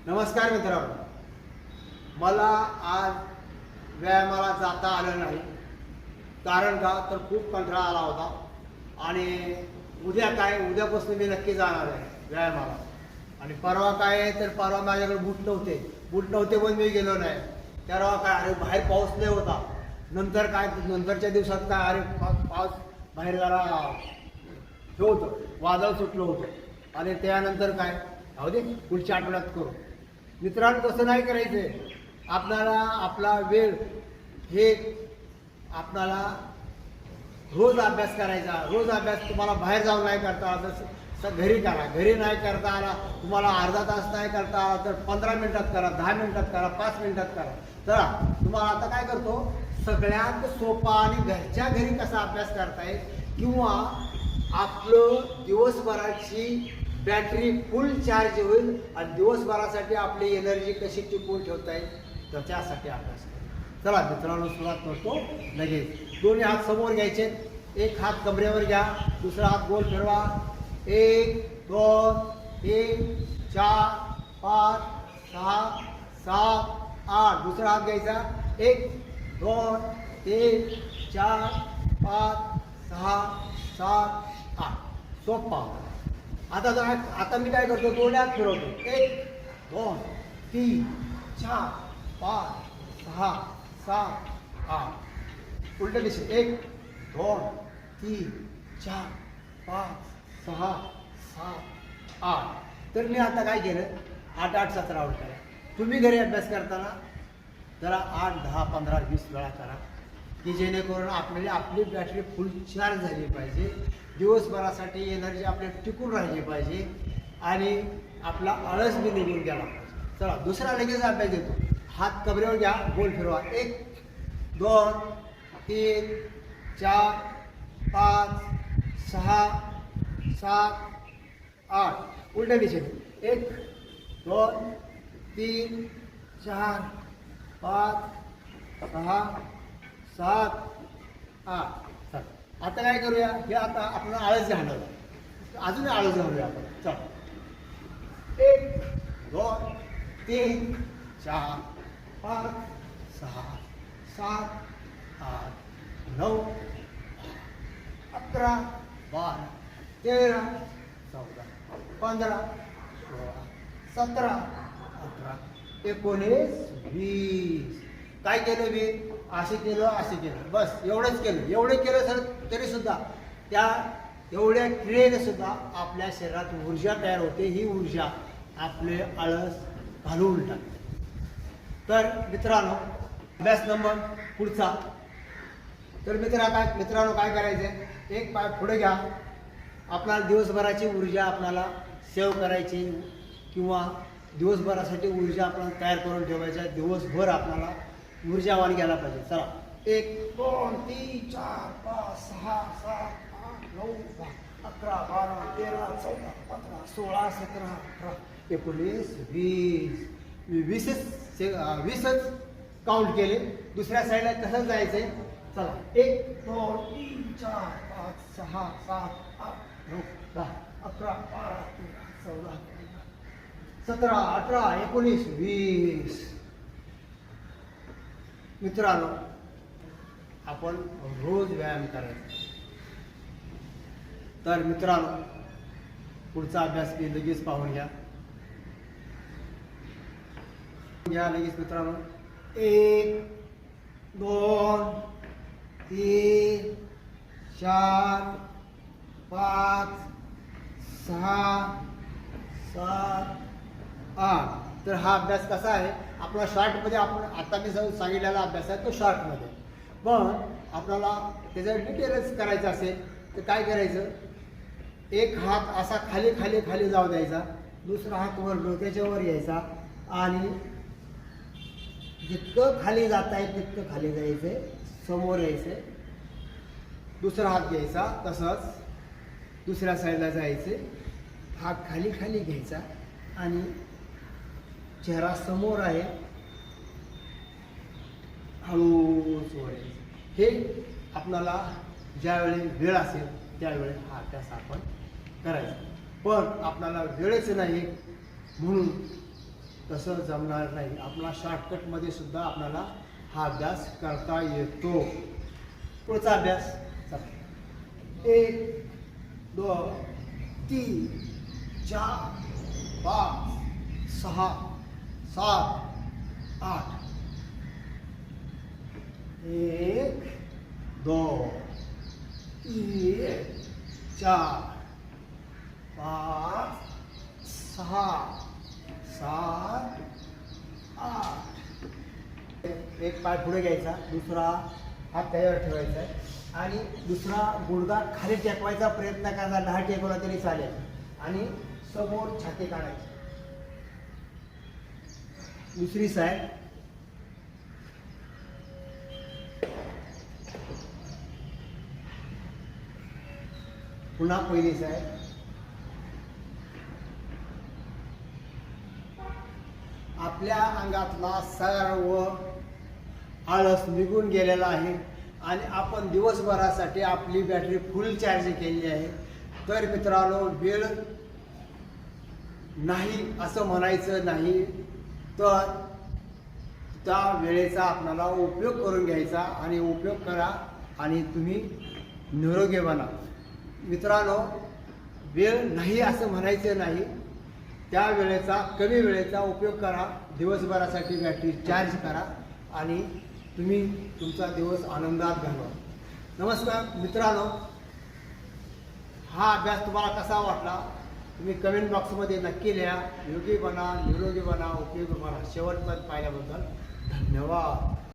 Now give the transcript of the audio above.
नमस्कार मित्रांनो, मला आज व्यायामाला जाता आलं नाही. कारण का तर खूप कंटाळा आला होता आणि उद्यापासून मी नक्की जाणार आहे व्यायामाला. आणि परवा काय आहे तर परवा माझ्याकडे बूट नव्हते पण मी गेलो नाही. तेव्हा काय अरे बाहेर पाऊस नाही होता. नंतरच्या दिवसात काय अरे पाऊस बाहेर जरा हे होतं, वादळ सुटलं होतं आणि त्यानंतर काय जाऊ दे पुढच्या आठवड्यात करू. मित्रांनो तसं नाही करायचंय. आपल्याला आपला वेळ हे आपल्याला रोज अभ्यास करायचा. रोज अभ्यास तुम्हाला बाहेर जाऊन नाही करता आला तर घरी करा. घरी नाही करता आला तुम्हाला अर्धा तास नाही करता आला तर 15 मिनिटात करा, 10 मिनिटात करा, 5 मिनिटात करा. चला तुम्हाला आता काय करतो, सगळ्यात सोपा आणि घरच्या घरी कसा अभ्यास करता येईल किंवा आपलं दिवसभराची बॅटरी फुल चार्ज होईल आणि दिवसभरासाठी आपली एनर्जी कशी टिकवून ठेवता येईल तर त्यासाठी अभ्यास करा. चला मित्रांनो सुरुवात करतो लगेच. दोन्ही हात समोर घ्यायचे. एक हात कमरेवर घ्या, दुसरा हात गोल फिरवा. 1 2 3 4 5 6 7 8. दुसरा हात घ्यायचा. 1 2 3 4 5 6 7 8. सोपा. आता मी काय करतो, दोन हात फिरवतो. 1 2 3 4 5 6 7 8. उलट दिशे. 1 2 3 4 5 6 7 8. तर मी आता काय केलं, 8 8 17 करा. तुम्ही घरी अभ्यास करताना जरा 8 10 15 20 वेळा करा की जेणेकरून आपली बॅटरी फुल चार्ज झाली पाहिजे. दिवसभरासाठी एनर्जी आपली टिकून राहिली पाहिजे आणि आपला आळस बी निघून गेला पाहिजे. चला दुसरा लगेच अभ्यास देतो. हात कमरेवर घ्या, गोल फिरवा. 1 2 3 4 5 6 7 8. उलट्या दिशेने. 1 2 3 4 5 6 7 8. आता काय करूया, हे आता आपण आळस घालवलं, अजून आळस घालूया आपण. चला 1 2 3 4 5 6 7 8 9 11 12 13 14 15 16 17 18 19 20. काय केलं मी, असे केलं बस एवढंच केलं. एवढे केलं सर तरी सुद्धा त्या एवढ्या क्रियेने सुद्धा आपल्या शरीरात ऊर्जा तयार होते. ही ऊर्जा आपले आळस घालवून टाकते. तर मित्रांनो अभ्यास नंबर पुढचा. तर मित्रांनो काय करायचं, एक पाय पुढे घ्या. आपल्याला दिवसभराची ऊर्जा आपल्याला सेव्ह करायची किंवा दिवसभरासाठी ऊर्जा आपल्याला तयार करून ठेवायच्या. दिवसभर आपल्याला ऊर्जावान घ्यायला पाहिजे. चला 1 2 3 4 5 6 7 8 9 10 11 12 13 14 15 16 17 18 19 20. 20च काउंट केले. दुसऱ्या साईडला कसं जायचंय. चला 1 2 3 4 5 6 7 8 9 10 11 12 13 14 17 18 19 20. मित्रांनो आपण रोज व्यायाम करायचा. तर मित्रांनो पुढचा अभ्यास मी लगेच पाहून घ्या लगेच. मित्रांनो 1 2 3 4 5 6 7 8. तर हा अभ्यास कसा आहे, आपला शॉर्टमध्ये आपण आता मी सांगितलेला अभ्यास आहे तो शॉर्टमध्ये. पण आपल्याला त्याचं डिटेलच करायचं असेल तर काय करायचं, एक हात असा खाली खाली खाली जाऊ द्यायचा, दुसरा हात वर डोक्याच्या वर यायचा आणि जितकं खाली जाता येईल तितकं खाली जायचं, समोर यायचं. दुसरा हात घ्यायचा, तसंच दुसऱ्या साईडला जायचे, हात खाली खाली घ्यायचा आणि चेहरा समोर आहे, हळूच वळायचं. हे आपल्याला ज्यावेळी वेळ असेल त्यावेळी हा अभ्यास आपण करायचा. पण आपल्याला वेळच नाही म्हणून तसं जमणार नाही. आपला शॉर्टकटमध्ये सुद्धा आपल्याला हा अभ्यास करता येतो. पुढचा अभ्यास चला. 1 2 3 4 5 6 7 8. 1 2 3 4 5 6 7 8. एक पाय पुढे घ्यायचा, दुसरा हात त्याच्यावर ठेवायचा आहे आणि दुसरा गुडघा खाली टेकवायचा प्रयत्न करायचा. 10 टेकवला तरी चालेल आणि समोर छाती काढायची. दुसरी साईड. पुन्हा पहिली साईड. आपल्या अंगातला सर्व आळस निघून गेलेला आहे आणि आपण दिवसभरासाठी आपली बॅटरी फुल चार्ज केलेली आहे. तर मित्रांनो, वेळ नाही असं म्हणायचं नाही, तर त्या वेळेचा आपल्याला उपयोग करून घ्यायचा आणि उपयोग करा आणि तुम्ही निरोगी बना. मित्रांनो, वेळ नाही असं म्हणायचं नाही, त्या वेळेचा कमी वेळेचा उपयोग करा. दिवसभरासाठी बॅटरी चार्ज करा आणि तुम्ही तुमचा दिवस आनंदात घालवा. नमस्कार मित्रांनो, हा अभ्यास तुम्हाला कसा वाटला तुम्ही कमेंट बॉक्समध्ये नक्की लिहा. योगी बना, निरोगी बना, उपयोगी बना. शेवटपर्यंत पाहिल्याबद्दल धन्यवाद.